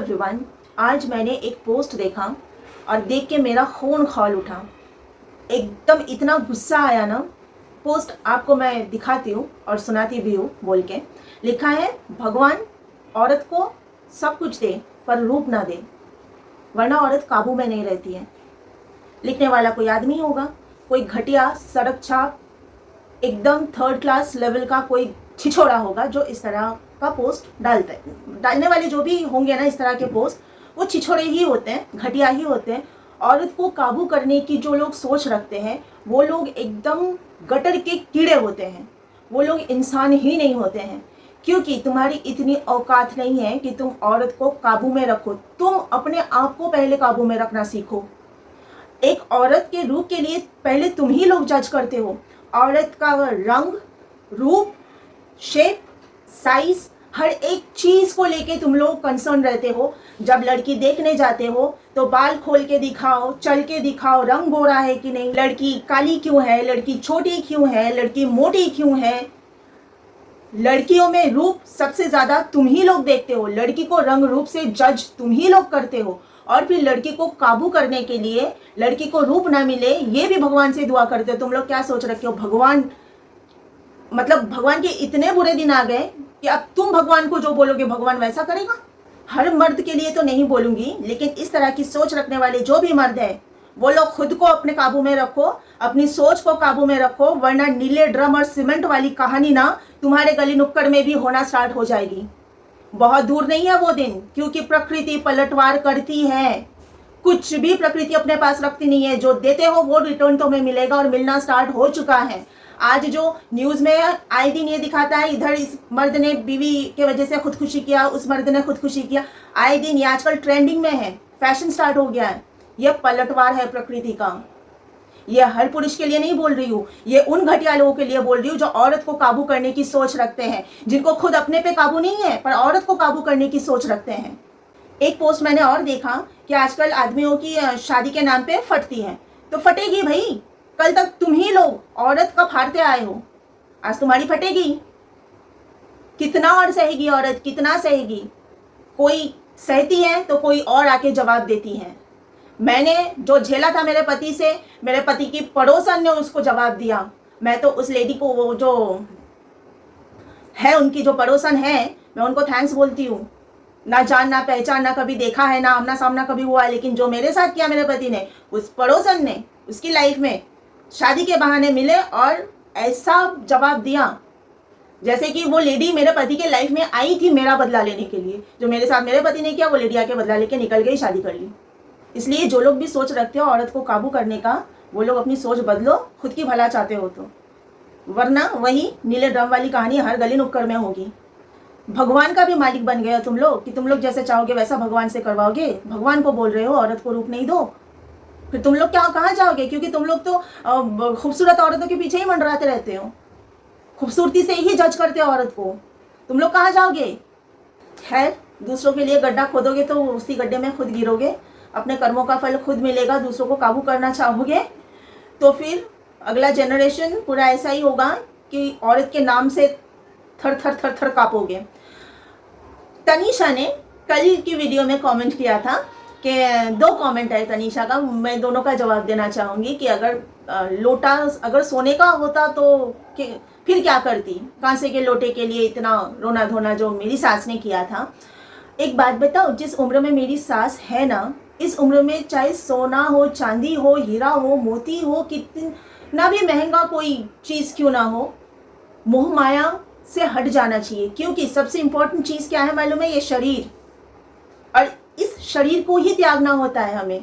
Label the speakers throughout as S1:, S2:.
S1: Everyone, आज मैंने एक पोस्ट देखा और देख के मेरा खून खौल उठा। एकदम इतना गुस्सा आया ना। पोस्ट आपको मैं दिखाती हूँ और सुनाती भी हूँ बोल के। लिखा है, भगवान औरत को सब कुछ दे पर रूप ना दे, वरना औरत काबू में नहीं रहती है। लिखने वाला कोई आदमी होगा, कोई घटिया सड़क छाप एकदम थर्ड क्लास लेवल का कोई छिछोड़ा होगा जो इस तरह का पोस्ट डालता है। डालने वाले जो भी होंगे ना इस तरह के पोस्ट, वो छिछोड़े ही होते हैं, घटिया ही होते हैं। औरत को काबू करने की जो लोग सोच रखते हैं वो लोग एकदम गटर के कीड़े होते हैं, वो लोग इंसान ही नहीं होते हैं। क्योंकि तुम्हारी इतनी औकात नहीं है कि तुम औरत को काबू में रखो। तुम अपने आप को पहले काबू में रखना सीखो। एक औरत के रूप के लिए पहले तुम ही लोग जज करते हो। औरत का रंग, रूप, शेप, साइज, हर एक चीज को लेके तुम लोग कंसर्न रहते हो। जब लड़की देखने जाते हो तो बाल खोल के दिखाओ, चल के दिखाओ, रंग गोरा है कि नहीं, लड़की काली क्यों है, लड़की छोटी क्यों है, लड़की मोटी क्यों है। लड़कियों में रूप सबसे ज्यादा तुम ही लोग देखते हो। लड़की को रंग रूप से जज तुम ही लोग करते हो। और फिर लड़की को काबू करने के लिए लड़की को रूप ना मिले ये भी भगवान से दुआ करते हो। तुम लोग क्या सोच रखे हो, भगवान मतलब भगवान के इतने बुरे दिन आ गए कि अब तुम भगवान को जो बोलोगे भगवान वैसा करेगा। हर मर्द के लिए तो नहीं बोलूंगी, लेकिन इस तरह की सोच रखने वाले जो भी मर्द है वो लोग खुद को अपने काबू में रखो, अपनी सोच को काबू में रखो, वरना नीले ड्रम और सीमेंट वाली कहानी ना तुम्हारे गली नुक्कड़ में भी होना स्टार्ट हो जाएगी। बहुत दूर नहीं है वो दिन, क्योंकि प्रकृति पलटवार करती है। कुछ भी प्रकृति अपने पास रखती नहीं है। जो देते हो वो रिटर्न तुम्हें मिलेगा और मिलना स्टार्ट हो चुका है। आज जो न्यूज में आए दिन ये दिखाता है, इधर इस मर्द ने बीवी के वजह से खुदकुशी किया, उस मर्द ने खुदकुशी किया, आए दिन ये आजकल ट्रेंडिंग में है, फैशन स्टार्ट हो गया है। ये पलटवार है प्रकृति का। ये हर पुरुष के लिए नहीं बोल रही हूँ, ये उन घटिया लोगों के लिए बोल रही हूँ जो औरत को काबू करने की सोच रखते हैं, जिनको खुद अपने पे काबू नहीं है पर औरत को काबू करने की सोच रखते हैं। एक पोस्ट मैंने और देखा कि आजकल आदमियों की शादी के नाम पे फटती है, तो फटेगी भाई। कल तक तुम ही लोग औरत का फाड़ते आए हो, आज तुम्हारी फटेगी। कितना और सहेगी औरत, कितना सहेगी। कोई सहती है तो कोई और आके जवाब देती है। मैंने जो झेला था मेरे पति से, मेरे पति की पड़ोसन ने उसको जवाब दिया। मैं तो उस लेडी को, वो जो है उनकी जो पड़ोसन है, मैं उनको थैंक्स बोलती हूँ। ना जान ना पहचान, ना कभी देखा है, ना आमना सामना कभी हुआ है, लेकिन जो मेरे साथ किया मेरे पति ने, उस पड़ोसन ने उसकी लाइफ में शादी के बहाने मिले और ऐसा जवाब दिया जैसे कि वो लेडी मेरे पति के लाइफ में आई थी मेरा बदला लेने के लिए। जो मेरे साथ मेरे पति ने किया वो लेडी आके बदला लेके निकल गई, शादी कर ली। इसलिए जो लोग भी सोच रखते हो औरत को काबू करने का, वो लोग अपनी सोच बदलो, खुद की भला चाहते हो तो, वरना वही नीले ड्रम वाली कहानी हर गली नुक्कड़ में होगी। भगवान का भी मालिक बन गए हो तुम लोग कि तुम लोग जैसे चाहोगे वैसा भगवान से करवाओगे। भगवान को बोल रहे हो औरत को रूप नहीं दो, फिर तुम लोग क्या कहाँ जाओगे? क्योंकि तुम लोग तो खूबसूरत औरतों के पीछे ही मंडराते रहते हो, खूबसूरती से ही जज करते हो औरत को। तुम लोग कहाँ जाओगे? खैर, दूसरों के लिए गड्ढा खोदोगे तो उसी गड्ढे में खुद गिरोगे। अपने कर्मों का फल खुद मिलेगा। दूसरों को काबू करना चाहोगे तो फिर अगला जनरेशन पूरा ऐसा ही होगा कि औरत के नाम से थर थर थर थर कांपोगे। तनीषा ने कल की वीडियो में कमेंट किया था कि 2 कमेंट है तनीषा का, मैं दोनों का जवाब देना चाहूँगी कि अगर लोटा अगर सोने का होता तो फिर क्या करती? कांसे के लोटे के लिए इतना रोना धोना जो मेरी सास ने किया था। एक बात बताओ, जिस उम्र में मेरी सास है ना, इस उम्र में चाहे सोना हो, चांदी हो, हीरा हो, मोती हो, कितना भी महंगा कोई चीज़ क्यों ना हो, मोह माया से हट जाना चाहिए। क्योंकि सबसे इम्पोर्टेंट चीज़ क्या है मालूम है? ये शरीर। और इस शरीर को ही त्यागना होता है हमें।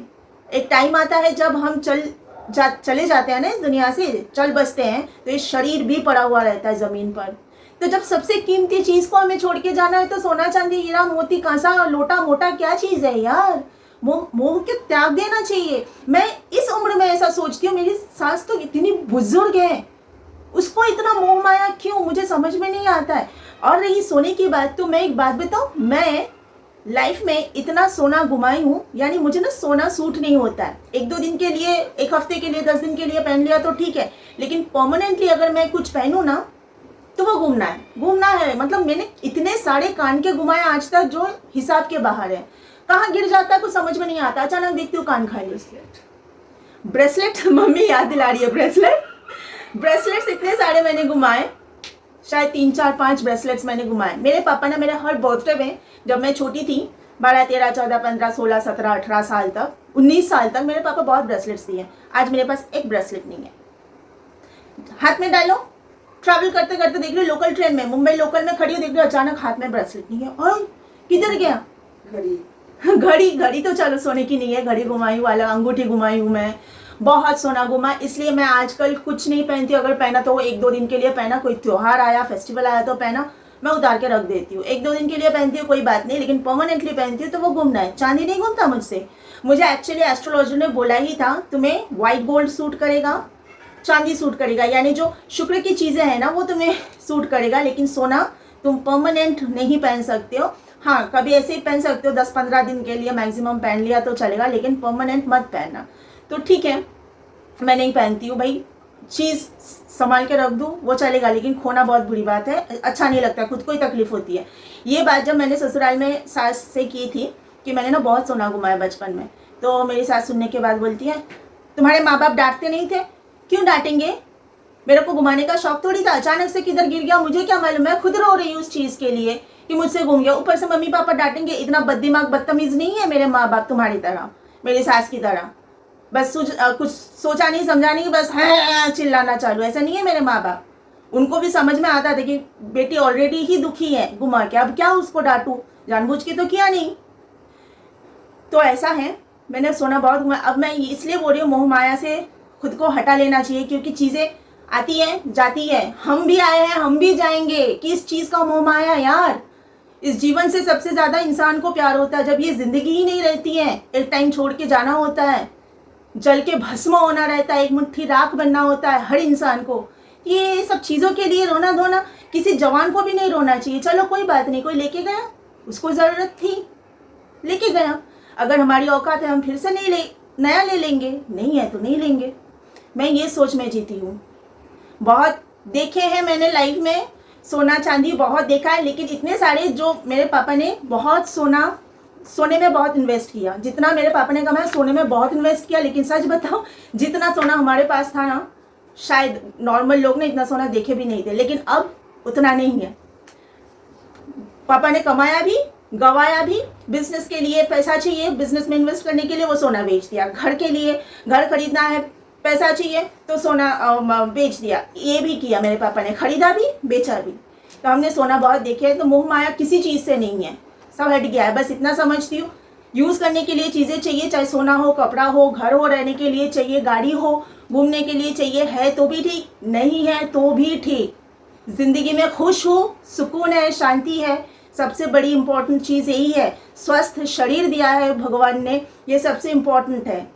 S1: एक टाइम आता है जब हम चले जाते हैं ना इस दुनिया से, चल बसते हैं, तो ये शरीर भी पड़ा हुआ रहता है ज़मीन पर। तो जब सबसे कीमती चीज़ को हमें छोड़ के जाना है तो सोना चांदी हीरा मोती कांसा लोटा मोटा क्या चीज़ है यार? मोह के त्याग देना चाहिए। मैं इस उम्र में ऐसा सोचती हूँ। मेरी सास तो इतनी बुजुर्ग है, उसको इतना मोह माया क्यों, मुझे समझ में नहीं आता है। और रही सोने की बात, तो मैं एक बात बताऊँ, मैं लाइफ में इतना सोना घुमाई हूँ, यानी मुझे ना सोना सूट नहीं होता है। 1-2 दिन के लिए, 1 हफ्ते के लिए, 10 दिन के लिए पहन लिया तो ठीक है, लेकिन परमानेंटली अगर मैं कुछ पहनूँ ना तो वो घूमना है। मतलब मैंने इतने सारे कान के घुमाए आज तक जो हिसाब के बाहर है। कहाँ गिर जाता है कुछ समझ में नहीं आता, अचानक देखती हूँ कान खाली। ब्रेसलेट मम्मी याद दिला रही है, ब्रेसलेट्स इतने सारे मैंने घुमाए, शायद 3 4 5 ब्रेसलेट्स मैंने घुमाए। मेरे पापा ने मेरे हर बर्थडे में, जब मैं छोटी थी 12 13 14 15 16 17 18 साल तक, 19 साल तक मेरे पापा बहुत ब्रेसलेट्स दिए। आज मेरे पास एक ब्रेसलेट नहीं है। हाथ में डालो, ट्रैवल करते करते देख रही लोकल ट्रेन में, मुंबई लोकल में खड़ी हो, देख रही अचानक हाथ में ब्रेसलेट नहीं है। और किधर गया? घड़ी तो चलो सोने की नहीं है, घड़ी घुमाई वाला, अंगूठी घुमाई हूँ मैं, बहुत सोना घुमा। इसलिए मैं आजकल कुछ नहीं पहनती। अगर पहना तो 1-2 दिन के लिए पहना, कोई त्योहार आया, फेस्टिवल आया तो पहना, मैं उतार के रख देती हूँ। 1-2 दिन के लिए पहनती हूँ कोई बात नहीं, लेकिन परमानेंटली पहनती हूँ तो वो घूमना है। चांदी नहीं घूमता मुझसे। मुझे एक्चुअली एस्ट्रोलॉजर ने बोला ही था तुम्हें व्हाइट गोल्ड सूट करेगा, चांदी सूट करेगा, यानी जो शुक्र की चीज़ें हैं ना वो तुम्हें सूट करेगा, लेकिन सोना तुम परमानेंट नहीं पहन सकते हो। हाँ, कभी ऐसे ही पहन सकते हो, 10-15 दिन के लिए मैक्सिमम पहन लिया तो चलेगा, लेकिन परमानेंट मत पहनना। तो ठीक है, मैं नहीं पहनती हूँ भाई, चीज़ संभाल के रख दूँ वो चलेगा, लेकिन खोना बहुत बुरी बात है, अच्छा नहीं लगता, खुद को ही तकलीफ होती है। ये बात जब मैंने ससुराल में सास से की थी कि मैंने ना बहुत सोना घुमाया बचपन में, तो मेरी सास सुनने के बाद बोलती है तुम्हारे माँ बाप डांटते नहीं थे? क्यों डांटेंगे, मेरे को घुमाने का शौक थोड़ी था, अचानक से किधर गिर गया मुझे क्या मालूम, मैं खुद रो रही हूँ उस चीज़ के लिए कि मुझसे घूम गया। ऊपर से मम्मी पापा डांटेंगे, इतना बददिमाग बदतमीज़ नहीं है मेरे माँ बाप तुम्हारी तरह, मेरी सास की तरह। बस कुछ सोचा नहीं समझा नहीं, बस है चिल्लाना चालू, ऐसा नहीं है मेरे माँ बाप। उनको भी समझ में आता था कि बेटी ऑलरेडी ही दुखी है घुमा के, अब क्या उसको डांटूं, जानबूझ के तो किया नहीं। तो ऐसा है, मैंने सोना बहुत घुमाया। अब मैं इसलिए बोल रही हूँ मोह माया से खुद को हटा लेना चाहिए, क्योंकि चीज़ें आती हैं जाती है, हम भी आए हैं हम भी जाएंगे। किस चीज़ का मोह माया यार। इस जीवन से सबसे ज़्यादा इंसान को प्यार होता है जब ये ज़िंदगी ही नहीं रहती है, एक टाइम छोड़ के जाना होता है, जल के भस्म होना रहता है, एक मुट्ठी राख बनना होता है हर इंसान को। ये सब चीज़ों के लिए रोना धोना किसी जवान को भी नहीं रोना चाहिए। चलो कोई बात नहीं, कोई लेके गया, उसको ज़रूरत थी लेके गया, अगर हमारी औकात है हम फिर से नया ले लेंगे, नहीं है तो नहीं लेंगे। मैं ये सोच में जीती हूँ। बहुत देखे हैं मैंने लाइफ में, सोना चांदी बहुत देखा है, लेकिन इतने सारे जो मेरे पापा ने बहुत सोने में बहुत इन्वेस्ट किया, जितना मेरे पापा ने कमाया सोने में बहुत इन्वेस्ट किया। लेकिन सच बताओ जितना सोना हमारे पास था ना, शायद नॉर्मल लोग ने इतना सोना देखे भी नहीं थे, लेकिन अब उतना नहीं है। पापा ने कमाया भी गवाया भी, बिजनेस के लिए पैसा चाहिए, बिजनेस में इन्वेस्ट करने के लिए वो सोना बेच दिया, घर के लिए घर खरीदना है पैसा चाहिए तो सोना बेच दिया, ये भी किया मेरे पापा ने, खरीदा भी बेचा भी। तो हमने सोना बहुत देखे है। तो मोह माया किसी चीज़ से नहीं है, सब हट गया है। बस इतना समझती हूँ, यूज़ करने के लिए चीज़ें चाहिए, चाहे सोना हो, कपड़ा हो, घर हो, रहने के लिए चाहिए, गाड़ी हो, घूमने के लिए चाहिए, है तो भी ठीक, नहीं है तो भी ठीक। ज़िंदगी में खुश हो, सुकून है, शांति है, सबसे बड़ी इम्पोर्टेंट चीज़ यही है। स्वस्थ शरीर दिया है भगवान ने, ये सबसे इम्पोर्टेंट है,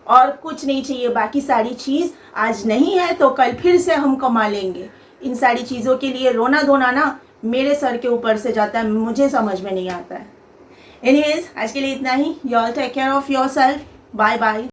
S1: और कुछ नहीं चाहिए। बाकी सारी चीज़ आज नहीं है तो कल फिर से हम कमा लेंगे। इन सारी चीज़ों के लिए रोना धोना ना मेरे सर के ऊपर से जाता है, मुझे समझ में नहीं आता है। एनीवेज, आज के लिए इतना ही। You all take care of yourself. Bye bye.